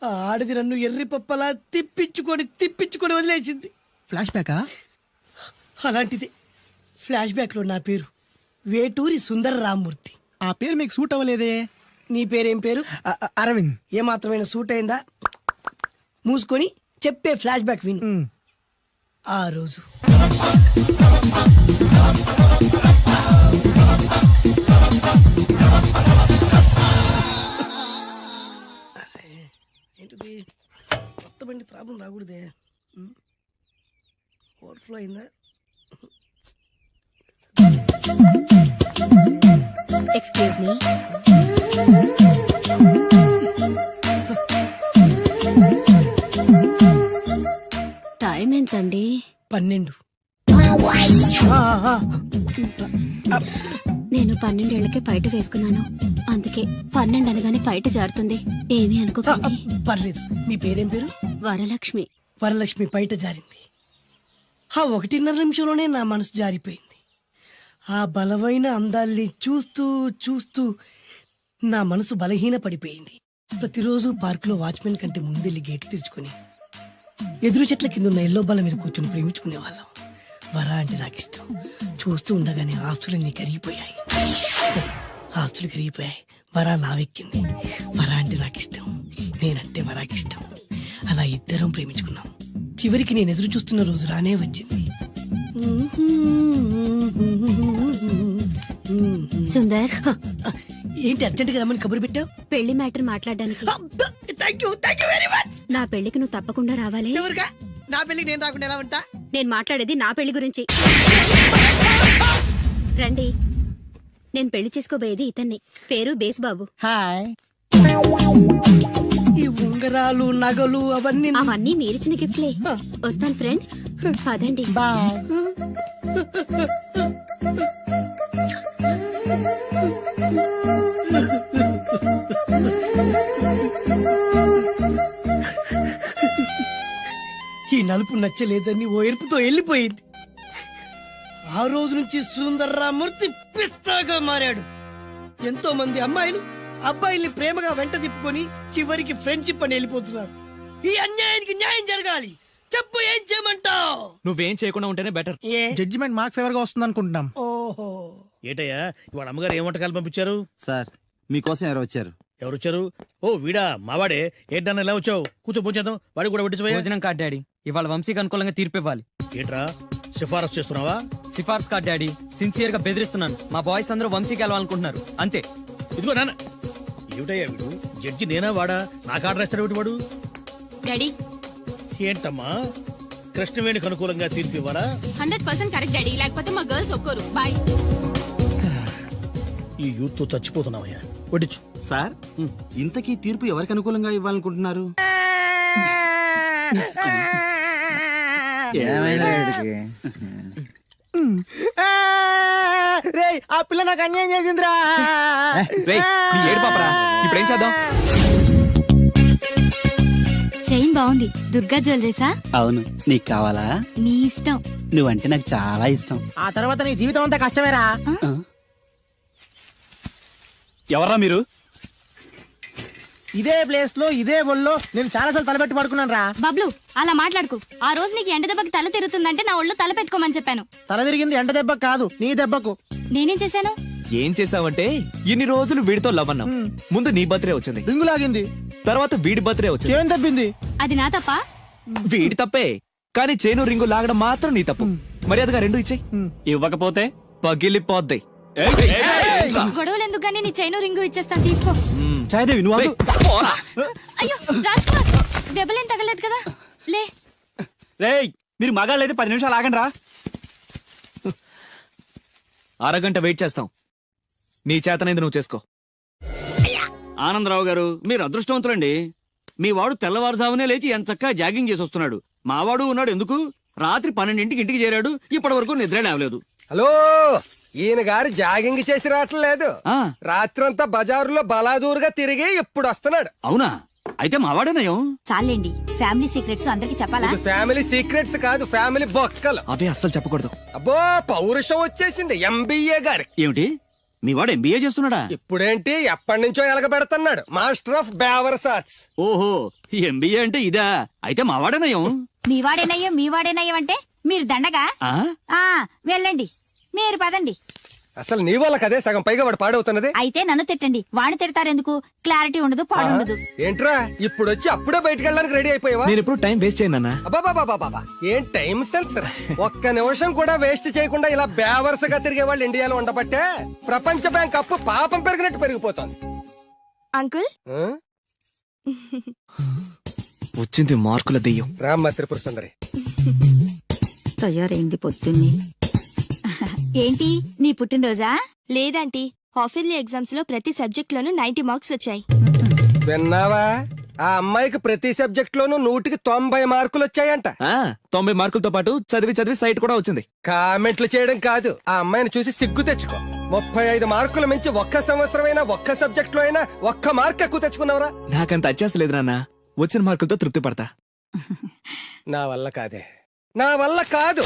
ఆ ఆడది నన్ను ఎర్రి పప్పలా తిప్పించుకొని వదిలేసింది. ఫ్లాష్ బ్యాకా? అలాంటిది ఫ్లాష్ బ్యాక్ లో నా పేరు వేటూరి సుందర రామ్మూర్తి. ఆ పేరు మీకు సూట్ అవ్వలేదే. నీ పేరేం పేరు? అరవింద్. ఏమాత్రమైన సూట్ అయిందా? మూసుకొని చెప్పే ఫ్లాష్ బ్యాక్ విను. ఆ రోజు ఏంటిది? కొత్త బండి ప్రాబ్లం రాకూడదే. ఓవర్ఫ్లో అయిందా? Excuse me. టైం ఎంతండి? 12. నేను 12 ఏళ్లకే పైట వేసుకున్నాను, అందుకే 12 అనగానే పైట జారుతుంది. ఏమీ అనుకోకండి. పర్లేదు. మీ పేరేం పేరు? వరలక్ష్మి. వరలక్ష్మి పైట జారింది. ఆ 1.5 నిమిషంలోనే నా మనసు జారిపోయింది. ఆ బలమైన అందాల్ని చూస్తూ నా మనసు బలహీన పడిపోయింది. ప్రతిరోజు పార్కులో వాచ్మెన్ కంటే ముందెళ్ళి గేట్లు తెరుచుకొని ఎదురు చెట్ల కింద ఉన్న ఎల్లో బాల మీద కూర్చొని ప్రేమించుకునే వాళ్ళం. వరా అంటే నాకు ఇష్టం. చూస్తూ ఉండగానే ఆస్తులన్నీ కరిగిపోయాయి. వరా లావెక్కింది. వరా అంటే నాకు ఇష్టం, నేనంటే వరాకి ఇష్టం. అలా ఇద్దరం ప్రేమించుకున్నాం. చివరికి నేను ఎదురు చూస్తున్న రోజు రానే వచ్చింది. సుందర్, ఏంటి అర్జెంట్గా రమ్మని కబురు పెట్టావు? పెళ్లి మ్యాటర్ మాట్లాడడానికి. Thank you very much. నా పెళ్లికి నువ్వు తప్పకుండా రావాలి. ఎవరుగా? నా పెళ్లికి నేను రాకుండా ఎలా ఉంటా? నేను మాట్లాడేది నా పెళ్లి గురించి. రండి. నేను పెళ్లి చేసుకోబోయేది ఇతన్ని. పేరు బేస్బాబు. హాయ్. ఈ ఉంగరాలు నగలు అవన్నీ మీరిచ్చిన గిఫ్ట్లే. వస్తాను ఫ్రెండ్. పదండి. బాయ్. ఈ నలుపు నచ్చలేదని ఓ ఎరుపుతో వెళ్ళిపోయింది. ఆ రోజు నుంచి సుందర్రామూర్తి పిస్తాగా మారాడు. ఎంతో మంది అమ్మాయిలు అబ్బాయిల్ని ప్రేమగా వెంట తిప్పుకొని చివరికి ఫ్రెండ్షిప్ అని వెళ్ళిపోతున్నారు. ఈ అన్యాయానికి న్యాయం జరగాలి. చెప్పు, ఏం చేయమంటావు? నువ్వేం చేయకుండా ఉంటేనే బెటర్. జడ్జిమెంట్ మాకు ఫేవర్ గా వస్తుంది అనుకుంటున్నాం. ఓహో, ఏటయ్యా ఇవాళ అమ్మగారు ఏం వంటకాలు పంపించారు? సార్ మీకోసం ఎవరు వచ్చారు? ఎవరు వచ్చారు? ఓ వీడా, మావాడే. ఏంటన్నా ఇలా వచ్చావు? కూర్చో, పోచేద్దాం. వాడికి కూడా వడ్డించబోయే. భోజనం కాదు డాడీ, ఇవాళ వంశీకి అనుకూలంగా తీర్పు ఇవ్వాలి. ఏంట్రా సిఫారసు చేస్తున్నావా? సిఫార్సు కాదు డాడీ, సిన్సియర్ గా బెదిరిస్తున్నాను. మా బాయ్స్ అందరూ వంశీకి వెళ్ళాలనుకుంటున్నారు, అంతే. ఇదిగో నాన్న. ఏమిటయ్యా వీడు? జడ్జి నేనా వాడా? నాకు ఆర్డర్ ఇస్తాడు వాడు. డాడీ, ఏంటమ్మా కృష్ణవేణికి అనుకూలంగా తీర్పు ఇవ్వరా? 100% కరెక్ట్ డాడీ, లేకపోతే మా గర్ల్స్ ఒక్కరు. బాయ్. ఈ యూత్ తో చచ్చిపోతున్నావయ్యా. వడ్డించు. సార్ ఇంతకీ తీర్పు ఎవరికి అనుకూలంగా ఇవ్వాలనుకుంటున్నారు? రే ఆ పిల్ల నాకు అన్యాయం చేసిందిరా. రేయ్, నీ ఏడు పాపరా. ఇప్పుడేం చేద్దాం? చైన్ బాగుంది. దుర్గా జ్యువెలరీసా? అవును, నీకు కావాలా? నీ ఇష్టం. నువ్వంటే నాకు చాలా ఇష్టం. ఆ తర్వాత నీ జీవితం అంతా కష్టమేరా. ఎవర్రా మీరు? ఇదే ప్లేస్ లో ఇదే ఒళ్ళో నేను చాలాసార్లు తలపెట్టి పడుకున్నాను రా. బబ్లు, అలా మాట్లాడుకు. ఆ రోజు నీకు ఎండ దెబ్బకి తల తిరుగుతుందంటే నా ఒళ్ళు తల పెట్టుకోమని చెప్పాను. తల తిరిగింది ఎండ దెబ్బకు కాదు, నీ దెబ్బకు. నేనేం చేశాను? ఏం చేసావంటే ఇన్ని రోజులు వీడితో లవ్ అన్నాం. ముందు నీ బర్త్డే వచ్చింది, రింగు లాగింది, తర్వాత వీడి బర్త్డే వచ్చింది. చేను తప్పింది. అది నా తప్ప? వీడి తప్పే, కానీ చేను రింగు లాగడం మాత్రం నీ తప్పు. మర్యాదగా రెండు ఇచ్చేయి. ఇవ్వకపోతే పగిలిపోద్ది. గొడవలు ఎందుకు గానీ నీ చైను రింగు ఇచ్చేస్తాను, తీసుకో. చాయదేవి నువ్వు ఆగు. అయ్యో రాజ్ కుమార్, దెబ్బలేం తగలేదు కదా? లే. రేయ్, మీరు మగాళ్ళైతే 10 నిమిషాలు ఆగండి రా. అరగంట వెయిట్ చేస్తాం. నీ చేతనైంది నువ్వు చేసుకో. ఆనందరావు గారు మీరు అదృష్టవంతులండి. మీ వాడు తెల్లవారుజామునే లేచి ఎంచక్కా జాగింగ్ చేసి వస్తున్నాడు. మావాడు ఉన్నాడు ఎందుకు? రాత్రి 12ంటికి ఇంటికి చేరాడు, ఇప్పటి వరకు నిద్ర లేవలేదు. హలో, ఈయన గారు జాగింగ్ చేసి రావట్లేదు. ఆ. రాత్రంతా బజారులో బలాదూరుగా తిరిగి ఇప్పుడు వస్తున్నాడు. అవునా? అయితే మావాడేనయం. చాలండి, ఫ్యామిలీ సీక్రెట్స్ అందరికి చెప్పాలా? ఇది ఫ్యామిలీ సీక్రెట్స్ కాదు, ఫ్యామిలీ బొక్కలు. అవే అస్సలు చెప్పకూడదు. అబ్బో, పౌరుషం వచ్చేసింది ఎంబీఏ గారి. ఏమిటి? మీ వాడు ఎంబీఏ చేస్తున్నాడా? ఇప్పుడేంటి, ఎప్పటి నుంచో ఎలగబెడుతున్నాడు. మాస్టర్ ఆఫ్ బేవర్స్ ఆర్ట్స్. ఓహో, ఎంబీఏ అంటే ఇదా? అయితే మావాడేనయం. మీ వాడేనయ్యం అంటే మీరు దండగా. వెళ్ళండి, మీరు పదండి. అసలు నీ వల్ల కదే సగం పైగా వాడు పాడవుతున్నది. అయితే నన్ను తిట్టండి, వాడిని తిడతారెందుకు? క్లారిటీ ఉండదు, పాడుండదు. ఏంట్రా ఇప్పుడు వచ్చి అప్పుడే బయటకు వెళ్ళడానికి రెడీ అయిపోయావా? నేను ఎప్పుడు టైం వేస్ట్ చేయను అన్నా. అబ్బాబాబాబాబా, ఏం టైం సెన్స్ రా. ఒక్క నిమిషం కూడా వేస్ట్ చేయకుండా ఇలా బేవర్సగా తిరిగే వాళ్ళు ఇండియాలో ఉండబట్టే ప్రపంచ బ్యాంక్ అప్పు పాపం పెరిగినట్టు పెరిగిపోతుంది. అంకుల్, ఆ? వచ్చింది మార్కుల దెయ్యం. రామ్మ త్రిపుర సుందరి. తయారైంది పొద్దున్నే. ఏంటి నీ పుట్టినరోజా? లేదంటీ, హాఫిల్లీ ఎగ్జామ్స్ లో ప్రతి సబ్జెక్ట్ లోనూ 90 మార్క్స్ వచ్చాయి. విన్నావా? ఆ అమ్మాయికి ప్రతి సబ్జెక్ట్ లోనూ 100కి 90 మార్కులు వచ్చాయంట. 90 మార్కులతో పాటు చదివి చదివి సైట్ కూడా వచ్చింది. కామెంట్లు చేయడం కాదు, ఆ అమ్మాయిని చూసి సిగ్గు తెచ్చుకో. 35 మార్కులు మించి ఒక్క సంవత్సరమైనా ఒక్క సబ్జెక్ట్ లో అయినా ఒక్క మార్క్ ఎక్కువ తెచ్చుకున్నావురా? నాకంత అత్యాస లేదు నాన్న, వచ్చిన మార్కులతో తృప్తి పడతా. నా వల్ల కాదు.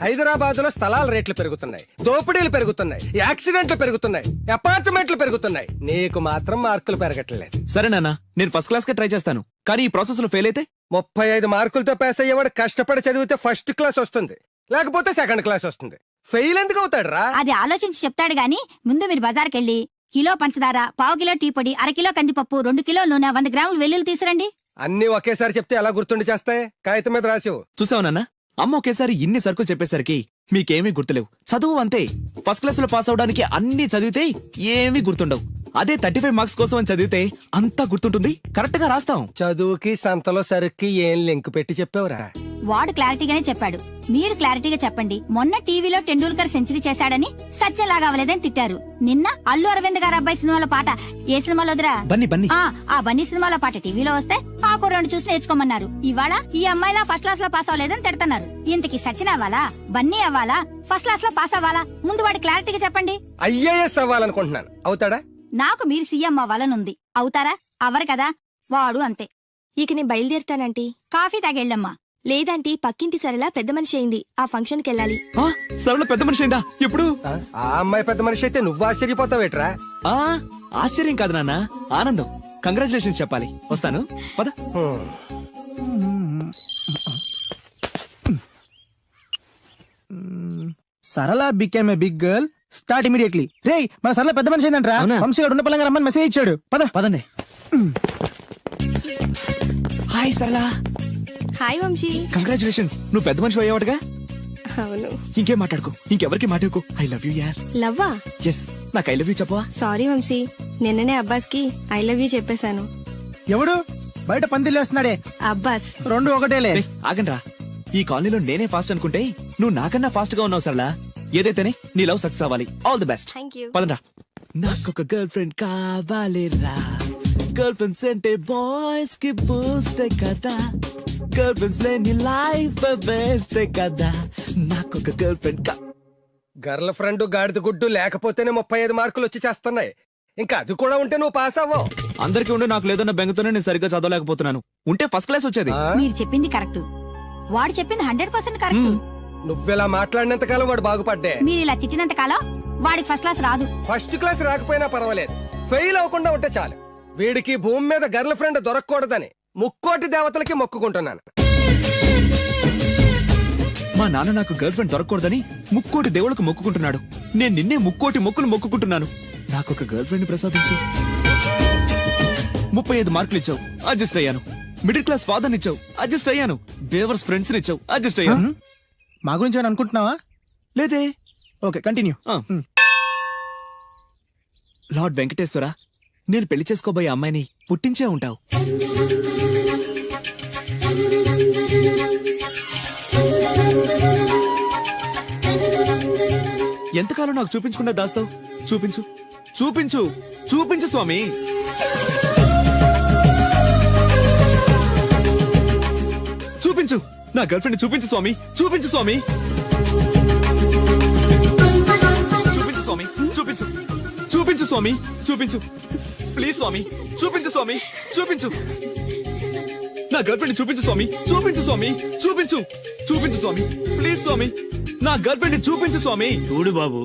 హైదరాబాద్ లో స్థలాల రేట్లు పెరుగుతున్నాయి, దోపిడీలు పెరుగుతున్నాయి, యాక్సిడెంట్లు పెరుగుతున్నాయి, అపార్ట్మెంట్లు పెరుగుతున్నాయి. నీకు మాత్రం మార్కులు పెరగట్లేదు. సరే నాన్న, నేను ఫస్ట్ క్లాస్ కే ట్రై చేస్తాను, కానీ ఈ ప్రాసెస్ లో ఫెయిల్ అయితే 35 మార్కులతో పాస్ అయ్యేవాడు కష్టపడి చదివితే ఫస్ట్ క్లాస్ వస్తుంది, లేకపోతే సెకండ్ క్లాస్ వస్తుంది. ఫెయిల్ ఎందుకు అవుతాడు రా? అది ఆలోచించి చెప్తాడు గాని, ముందు మీరు బజార్కెళ్ళి కిలో పంచదార, పావు కిలో టీ పొడి, అరకిలో కందిపప్పు, 2 కిలో నూనె, 100 గ్రాములు వెల్లుల్లి తీసురండి. అన్ని ఒకేసారి చెప్తే ఎలా గుర్తుండి చేస్తాయి? కాగితం మీద రాసివు. చూసావు నాన్న, అమ్మ ఒకేసారి ఇన్ని సరుకులు చెప్పేసరికి మీకేమీ గుర్తులేవు. చదువు అంతే, ఫస్ట్ క్లాస్ లో పాస్ అవడానికి అన్ని చదివితే ఏమీ గుర్తుండవు. అదే 35 మార్క్స్ కోసం అని చదివితే అంతా గుర్తుంటుంది, కరెక్ట్ గా రాస్తాం. చదువుకి సంతలో సరుక్కి ఏం లింక్ పెట్టి చెప్పావురా? వాడు క్లారిటీగానే చెప్పాడు, మీరు క్లారిటీగా చెప్పండి. మొన్న టీవీలో టెండూల్కర్ సెంచరీ చేశాడని సత్యలాగా అవ్వలేదని తిట్టారు. నిన్న అల్లు అరవింద్ గారు అబ్బాయి సినిమాలో పాట ఏ సినిమాలో వదిరా? బన్నీ. ఆ బన్నీ సినిమాలో పాట టీవీలో వస్తే ఆ కుర్రాడు చూసి నేర్చుకోమన్నారు. ఇవాళ ఈ అమ్మాయిలా ఫస్ట్ క్లాస్ లో పాస్ అవ్వలేదని తిడుతున్నారు. ఇంతకి సచిన్ అవ్వాలా, బన్నీ అవ్వాలా, ఫస్ట్ క్లాస్ లో పాస్ అవ్వాలా? ముందు వాడు క్లారిటీగా చెప్పండి. ఐఏఎస్ అవ్వాలనుకుంటున్నాను, అవుతాడా? నాకు మీరు సీఎం అవ్వాలనుంది, అవుతారా? అవ్వరు కదా, వాడు అంతే. ఇక నేను బయలుదేరుతానంటీ. కాఫీ తాగెళ్ళమ్మా. లేదంటీ, పక్కింటి సరళ పెద్ద మనిషి అయింది, ఆ ఫంక్షన్ కి వెళ్ళాలి. సరళ పెద్ద మనిషి అయిందా? ఎప్పుడు? ఆ అమ్మాయి పెద్ద మనిషి అయితే నువ్వు ఆశ్చర్యపోతావేట్రా? ఆశ్చర్యం కాదు నాన్న, ఆనందం. కంగ్రాచులేషన్స్ చెప్పాలి. వస్తాను, పద. Sarala became a big girl, start immediately. రేయ్, మన సరళ పెద్ద మనిషి అయిందంట్రా. వంశీ గారు ఉన్న పలంగా రమ్మని మెసేజ్ ఇచ్చాడు. పదండి. హాయ్ సరళ. హాయ్ వంశీ. కంగ్రాచులేషన్స్, నువ్వు పెద్ద మనిషి అయ్యావటగా. అవును. ఇంకేం మాట్లాడుకో, ఇంకెవరికి మాట్లాడుకో. ఐ లవ్ యూ యార్. లవ్వా? ఎస్, నాకు ఐ లవ్ యూ చెప్పవా? సారీ వంశీ, నిన్ననే అబ్బాస్ కి ఐ లవ్ యూ చెప్పేశాను. ఎవడు? బయట పందిలేస్తున్నాడే అబ్బాస్ రెండు ఒకటేలే రేయ్, ఆగండ్రా. ఈ కాలనీలో నేనే ఫాస్ట్ అనుకుంటే నువ్వు నాకన్నా ఫాస్ట్ గా ఉన్నావు సరళా. ఏదైతేనే నీ లవ్ సక్సెస్ అవ్వాలి. All the best. Thank you. పదండ్రా. నాకొక గర్ల్ ఫ్రెండ్ కావాలిరా. గర్ల్ ఫ్రెండ్స్ అంటే బాయ్స్ కి బూస్ట్ కదా. గర్ల్ ఫ్రెండ్స్ లేని లైఫ్ బెస్ట్ కదా. నాకొక గర్ల్ ఫ్రెండ్ గర్ల్ ఫ్రెండ్ గాడిద గుడ్డు లేకపోతేనే 35 మార్కులు వచ్చి చేస్తున్నాయి. ఇంకా అది కూడా ఉంటే నువ్వు పాస్ అవ్వవు. అందరికీ ఉండి నాకు లేదన్న బెంగతోనే నేను సరిగ్గా చదవలేకపోతున్నాను. ఉంటే ఫస్ట్ క్లాస్ వచ్చేది. మీరు చెప్పింది కరెక్ట్, వాడు చెప్పింది 100% కరెక్ట్. నువ్వెలా మాట్లాడినంత కాలం వాడు బాగుపడ్డే. మీరు ఇలా తిట్టినంత కాలం వాడికి ఫస్ట్ క్లాస్ రాదు. ఫస్ట్ క్లాస్ రాకపోయినా పర్వాలేదు, ఫెయిల్ అవ్వకుండా ఉంటే చాలు. వీడికి భూమి మీద గర్ల్ ఫ్రెండ్ దొరకకూడదని ముక్కోటి దేవతలకి మొక్కుకుంటున్నాను. మా నాన్న నాకు గర్ల్ ఫ్రెండ్ దొరకకూడదని ముక్కోటి దేవుళ్ళకు మొక్కుకుంటున్నాడు. నేను నిన్నే ముక్కోటి మొక్కులు మొక్కుకుంటున్నాను. నాకొక గర్ల్ ఫ్రెండ్ ప్రసాదించు. 35 మార్కులు ఇచ్చావు, అడ్జస్ట్ అయ్యాను. మిడిల్ క్లాస్ ఫాదర్ ఇచ్చావు, అడ్జస్ట్ అయ్యాను. బేవర్స్ ఫ్రెండ్స్ ఇచ్చావు, అడ్జస్ట్ అయ్యాను. మా గురించి ఏమైనా అనుకుంటున్నావా? లేదే. Okay continue. లార్డ్ వెంకటేశ్వర, నేను పెళ్లి చేసుకోబోయే అమ్మాయిని పుట్టించే ఉంటావు. ఎంతకాలం నాకు చూపించకుండా దాస్తావు? చూపించు, చూపించు, చూపించు స్వామి. చూపించు, నా గర్ల్ ఫ్రెండ్ చూపించు స్వామి. చూపించు స్వామి. చూపించు స్వామి. చూపించు, చూపించు స్వామి. చూపించు ప్లీజ్ స్వామి. చూపించు స్వామి. చూపించు నా గర్ల్ ఫ్రెండ్ చూపించు స్వామి. చూపించు స్వామి. చూపించు, చూపించు స్వామి. ప్లీజ్ స్వామి, నా గర్ల్ ఫ్రెండ్ చూపించు స్వామి. చూడు బాబు,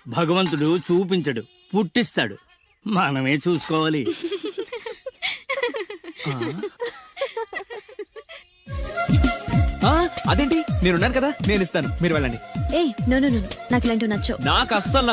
భగవంతుడు చూపించడు, పుట్టిస్తాడు. మనమే చూసుకోవాలి. అదేంటి, నేనున్నాను కదా, నేను ఇస్తాను. మీరు వెళ్ళండి. ఏ నో నో నో, నాకు ఇలాంటివి నచ్చవు. నాకు అస్సలు